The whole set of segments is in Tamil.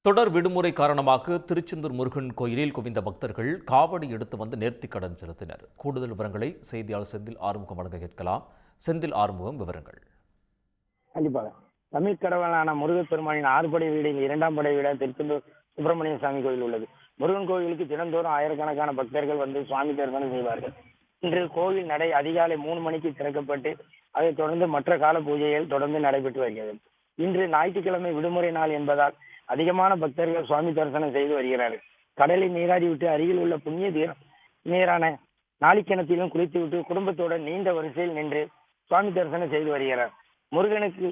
தொடர் விடுமுறை காரணமாக திருச்செந்தூர் முருகன் கோயிலில் குவிந்த பக்தர்கள் காவடி எடுத்து வந்து நேர்த்திக்கடன் செலுத்தினர். கூடுதல் விவரங்களை செய்தியாளர் செந்தில் ஆறுமுகம் வழங்க கேட்கலாம். செந்தில் ஆறுமுகம், விவரங்கள். கண்டிப்பாக. தமிழ் கடவுளான முருகப்பெருமானின் ஆறுபடை வீடில் இரண்டாம் படை வீட திருச்செந்தூர் சுப்பிரமணிய சாமி கோயில் உள்ளது. முருகன் கோயிலுக்கு தினந்தோறும் ஆயிரக்கணக்கான பக்தர்கள் வந்து சுவாமி தரிசனம் செய்வார்கள். இன்று கோவில் நடை அதிகாலை 3 மணிக்கு திறக்கப்பட்டு அதைத் தொடர்ந்து மற்ற கால பூஜைகள் தொடர்ந்து நடைபெற்று வருகிறது. இன்று ஞாயிற்றுக்கிழமை விடுமுறை நாள் என்பதால் அதிகமான பக்தர்கள் சுவாமி தரிசனம் செய்து வருகிறார்கள். கடலில் நீராடிவிட்டு அருகில் உள்ள புண்ணிய நீரான நாளிக்கிணத்திலும் குளித்துவிட்டு குடும்பத்துடன் நீண்ட வரிசையில் நின்று சுவாமி தரிசனம் செய்து வருகிறார். முருகனுக்கு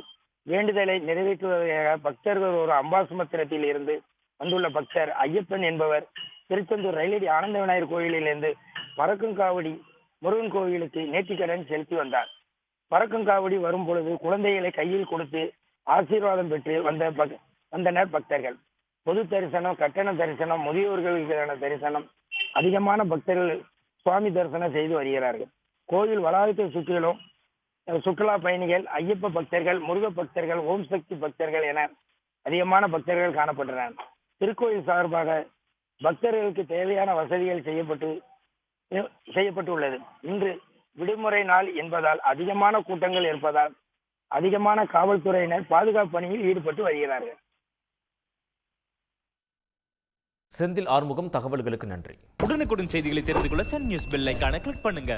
வேண்டுதலை நிறைவேற்றுவதற்காக பக்தர்கள் ஒரு அம்பாசமுத்திரத்தில் இருந்து வந்துள்ள பக்தர் ஐயப்பன் என்பவர் திருச்செந்தூர் ரயிலடி ஆனந்த விநாயகர் கோயிலிலிருந்து பறக்கும் காவடி முருகன் கோவிலுக்கு நேர்த்திக்கடன் செலுத்தி வந்தார். பறக்கும் காவடி வரும் பொழுது குழந்தைகளை கையில் கொடுத்து ஆசீர்வாதம் பெற்று வந்தனர் பக்தர்கள். பொது தரிசனம், கட்டண தரிசனம், முதியோர்களுக்கான தரிசனம், அதிகமான பக்தர்கள் சுவாமி தரிசனம் செய்து வருகிறார்கள். கோயில் வளாகத்தை சுற்றிலும் சுற்றுலா பயணிகள், ஐயப்ப பக்தர்கள், முருக பக்தர்கள், ஓம் சக்தி பக்தர்கள் என அதிகமான பக்தர்கள் காணப்பட்டனர். திருக்கோயில் சார்பாக பக்தர்களுக்கு தேவையான வசதிகள் செய்யப்பட்டு உள்ளது. இன்று விடுமுறை நாள் என்பதால் அதிகமான கூட்டங்கள் இருப்பதால் அதிகமான காவல்துறையினர் பாதுகாப்பு பணியில் ஈடுபட்டு வருகிறார்கள். செந்தில் ஆறுமுகம், தகவல்களுக்கு நன்றி. உடனுக்குடன் செய்திகளை தெரிந்து கொள்ள சன் நியூஸ் பெல் ஐகானை கிளிக் பண்ணுங்க.